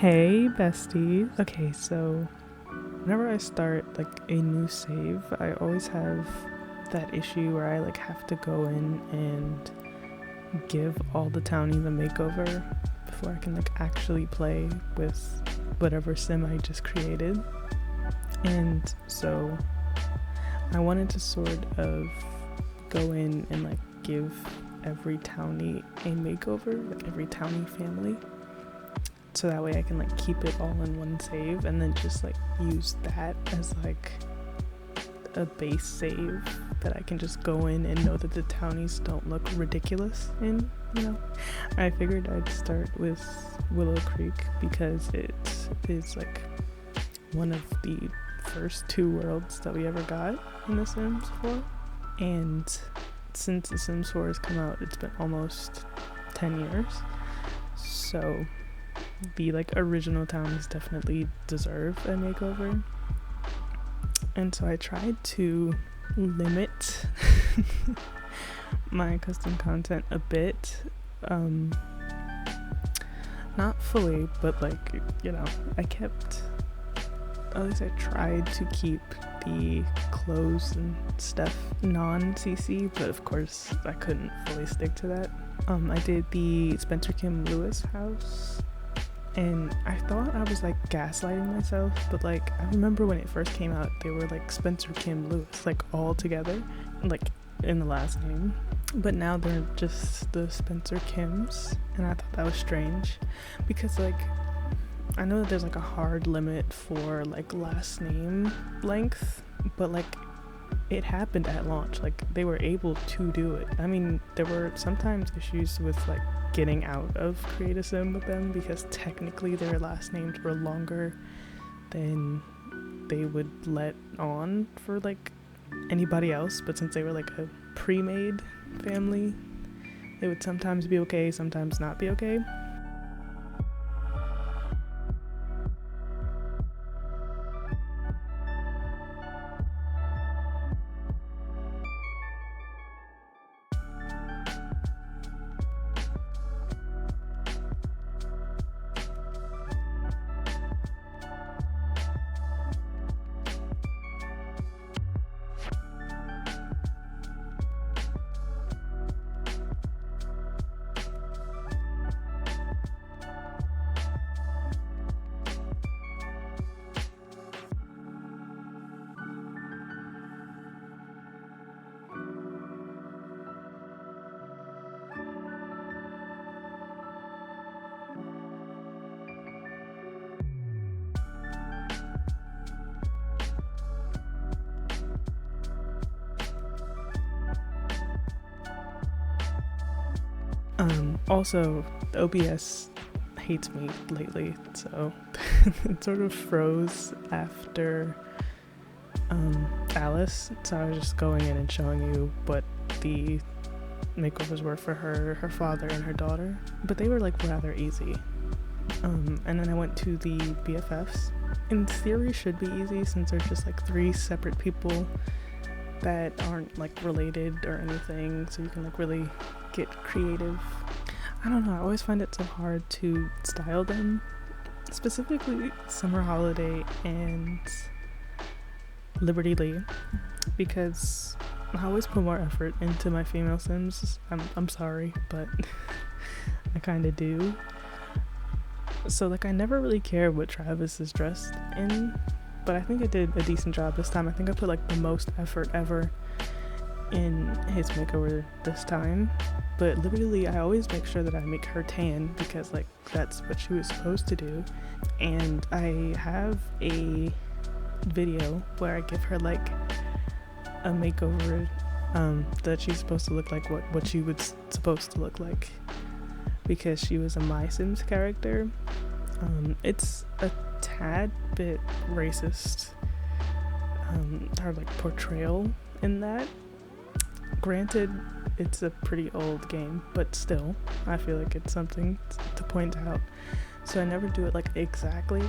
Hey besties. Okay, so whenever I start like a new save, I always have that issue where I like have to go in and give all the townies a makeover before I can like actually play with whatever sim I just created. And so I wanted to sort of go in and like give every townie a makeover, like every townie family, so that way I can like keep it all in one save and then just like use that as like a base save that I can just go in and know that the townies don't look ridiculous in, I figured I'd start with Willow Creek because it is like one of the first two worlds that we ever got in The Sims 4, and since The Sims 4 has come out, it's been almost 10 years, so the like original townies definitely deserve a makeover. And so I tried to limit my custom content a bit, not fully, but like, I kept, at least I tried to keep the clothes and stuff non-CC, but of course I couldn't fully stick to that. I did the Spencer Kim Lewis house, and I thought I was like gaslighting myself, but like I remember when it first came out, they were like Spencer Kim Lewis, like all together, like in the last name, but now they're just the Spencer Kims, and I thought that was strange because like I know that there's like a hard limit for like last name length, but like it happened at launch, like they were able to do it. I mean, there were sometimes issues with like getting out of Create a Sim with them because technically their last names were longer than they would let on for like anybody else, but since they were like a pre-made family, it would sometimes be okay, sometimes not be okay. Also, the OBS hates me lately, so it sort of froze after Alice, so I was just going in and showing you what the makeovers were for her father, and her daughter, but they were like rather easy. And then I went to the BFFs. In theory should be easy since they're just like three separate people that aren't like related or anything, so you can like really get creative. I don't know, I always find it so hard to style them, specifically Summer Holiday and Liberty Lee, because I always put more effort into my female sims. I'm sorry, but I kind of do. So like I never really care what Travis is dressed in, but I think I did a decent job this time. I think I put like the most effort ever in his makeover this time. But Liberty Lee, I always make sure that I make her tan because like that's what she was supposed to do. And I have a video where I give her like a makeover that she's supposed to look like what she was supposed to look like, because she was a My Sims character. It's a tad bit racist, her like portrayal in that. Granted, it's a pretty old game, but still, I feel like it's something to point out. So I never do it like exactly,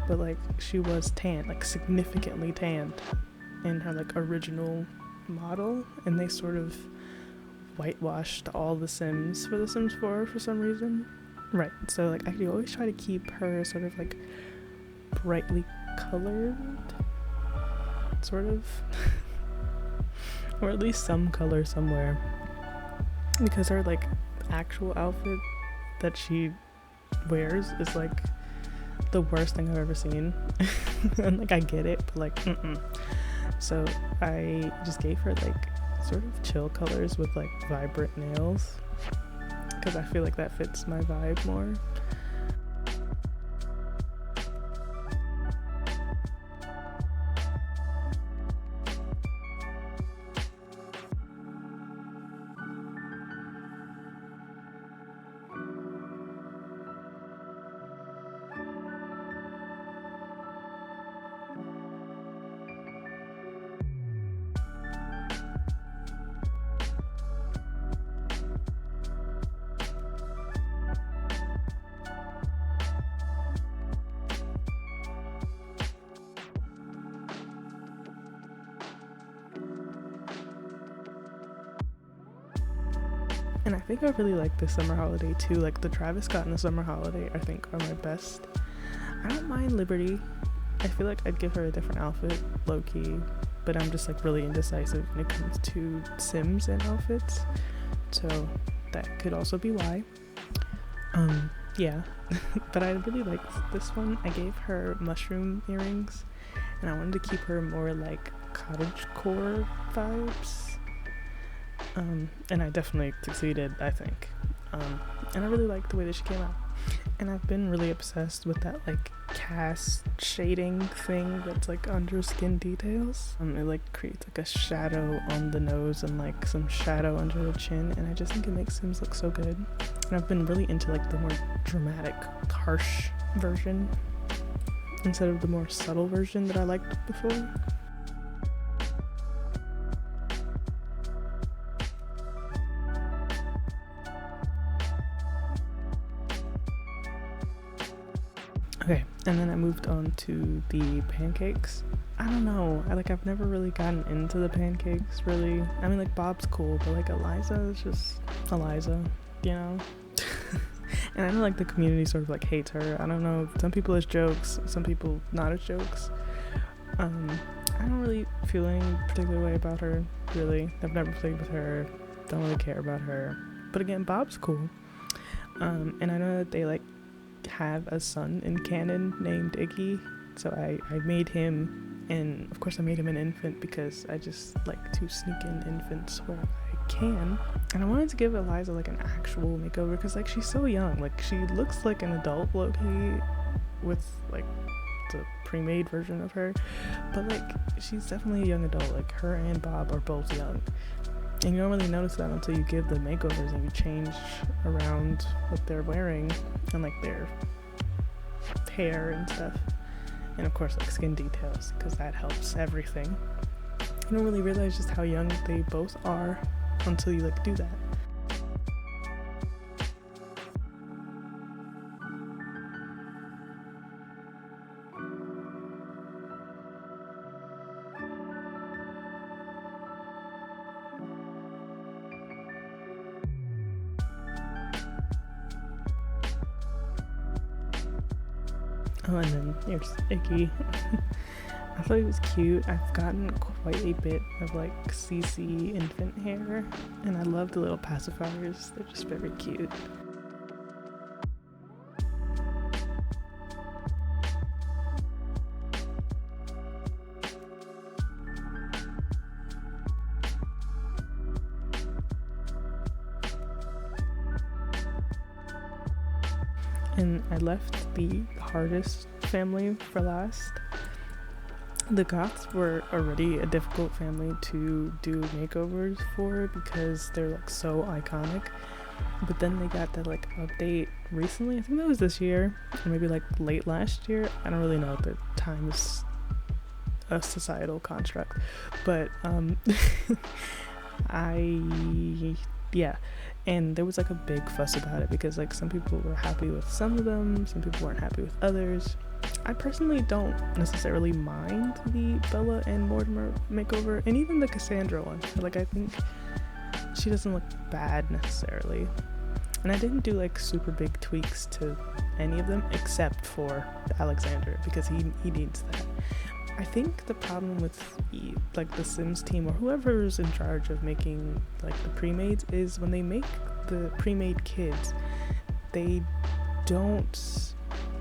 but like she was tan, like significantly tanned in her like original model, and they sort of whitewashed all the Sims for The Sims 4 for some reason. Right, so like I always try to keep her sort of like brightly colored, sort of, or at least some color somewhere, because her like actual outfit that she wears is like the worst thing I've ever seen. And like I get it, but like so I just gave her like sort of chill colors with like vibrant nails, because I feel like that fits my vibe more. And I think I really like this summer holiday too. Like the Travis Scott and the summer holiday I think are my best. I don't mind Liberty. I feel like I'd give her a different outfit, low-key, but I'm just like really indecisive when it comes to Sims and outfits, so that could also be why. Yeah. But I really liked this one. I gave her mushroom earrings, and I wanted to keep her more like cottagecore vibes. And I definitely succeeded, I think. And I really liked the way that she came out. And I've been really obsessed with that like cast shading thing that's like under skin details. It like creates like a shadow on the nose and like some shadow under the chin, and I just think it makes Sims look so good. And I've been really into like the more dramatic, harsh version instead of the more subtle version that I liked before. Okay, and then I moved on to the pancakes. I don't know, I've never really gotten into the pancakes, really. I mean, like, Bob's cool, but, like, Eliza is just Eliza, you know? And I know, like, the community sort of, like, hates her. I don't know, some people as jokes, some people not as jokes. I don't really feel any particular way about her, really. I've never played with her, don't really care about her. But again, Bob's cool. And I know that they, like, have a son in canon named Iggy, so I made him, and of course I made him an infant because I just like to sneak in infants where I can. And I wanted to give Eliza like an actual makeover because like she's so young, like she looks like an adult low-key with like the pre-made version of her, but like she's definitely a young adult. Like her and Bob are both young, and you don't really notice that until you give the makeovers and you change around what they're wearing and like their hair and stuff, and of course like skin details, because that helps everything. You don't really realize just how young they both are until you like do that. Oh, and then here's Icky. I thought he was cute. I've gotten quite a bit of like CC infant hair, and I love the little pacifiers. They're just very cute. And I left the hardest family for last. The Goths were already a difficult family to do makeovers for because they're like so iconic. But then they got that like update recently. I think that was this year, or maybe like late last year. I don't really know. The time is a societal construct. But yeah. And there was like a big fuss about it because like some people were happy with some of them, some people weren't happy with others. I personally don't necessarily mind the Bella and Mortimer makeover, and even the Cassandra one. Like I think she doesn't look bad necessarily. And I didn't do like super big tweaks to any of them except for Alexander, because he needs that. I think the problem with like the Sims team or whoever's in charge of making like the pre-mades is when they make the pre-made kids, they don't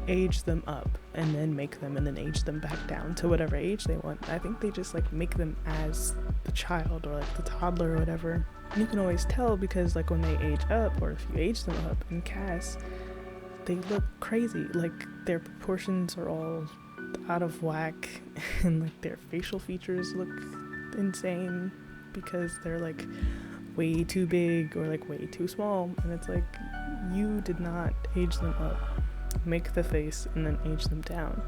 age them up and then make them and then age them back down to whatever age they want. I think they just like make them as the child or like the toddler or whatever. And you can always tell because like when they age up, or if you age them up in Cass, they look crazy. Like their proportions are all out of whack and like their facial features look insane because they're like way too big or like way too small, and it's like you did not age them up, make the face and then age them down.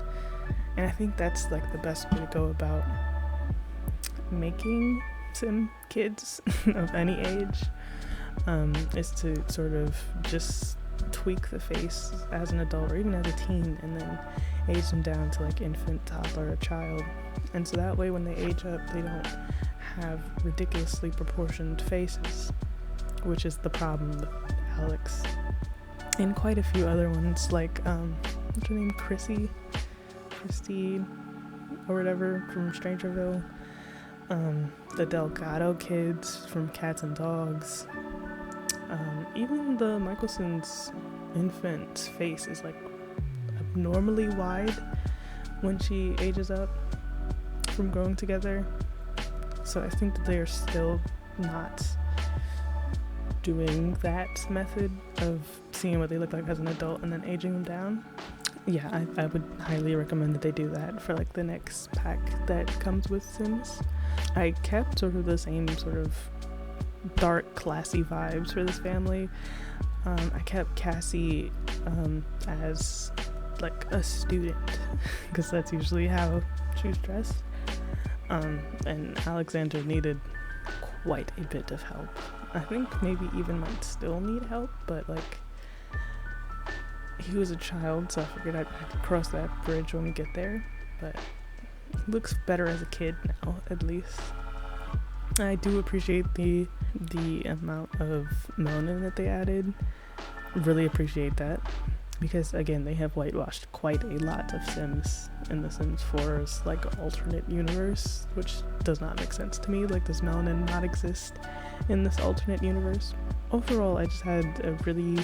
And I think that's like the best way to go about making Sim kids of any age, is to sort of just tweak the face as an adult or even as a teen and then age them down to like infant, toddler, or child. And so that way when they age up, they don't have ridiculously proportioned faces, which is the problem with Alex and quite a few other ones, like what's her name, Christy or whatever from Strangerville, the Delgado kids from Cats and Dogs, even the Michelson's infant face is like abnormally wide when she ages up from growing together. So I think that they are still not doing that method of seeing what they look like as an adult and then aging them down. Yeah, I would highly recommend that they do that for like the next pack that comes with Sims. I kept sort of the same sort of dark, classy vibes for this family. I kept Cassie as like a student because that's usually how she's dressed. And Alexander needed quite a bit of help. I think maybe even might still need help, but like he was a child, so I figured I'd cross that bridge when we get there. But he looks better as a kid now, at least. I do appreciate the amount of melanin that they added. Really appreciate that, because again, they have whitewashed quite a lot of Sims in The Sims 4's like alternate universe, which does not make sense to me. Like, does melanin not exist in this alternate universe? Overall, I just had a really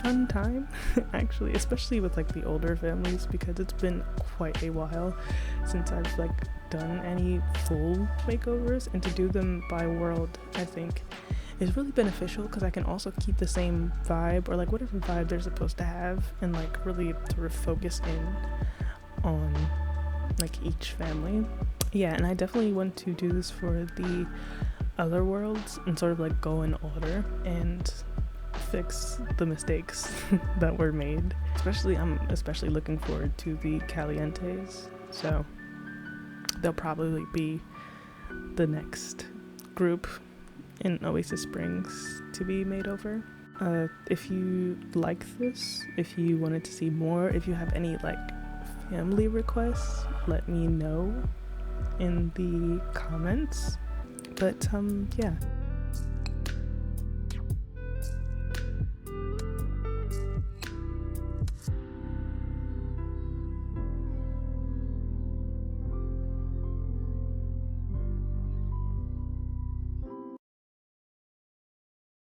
fun time actually, especially with like the older families, because it's been quite a while since I've like done any full makeovers, and to do them by world I think is really beneficial because I can also keep the same vibe or like whatever vibe they're supposed to have and like really sort of focus in on like each family. Yeah, and I definitely want to do this for the other worlds and sort of like go in order and fix the mistakes that were made. I'm especially looking forward to the Calientes, so they'll probably be the next group in Oasis Springs to be made over. If you like this, if you wanted to see more, if you have any like family requests, let me know in the comments. But yeah.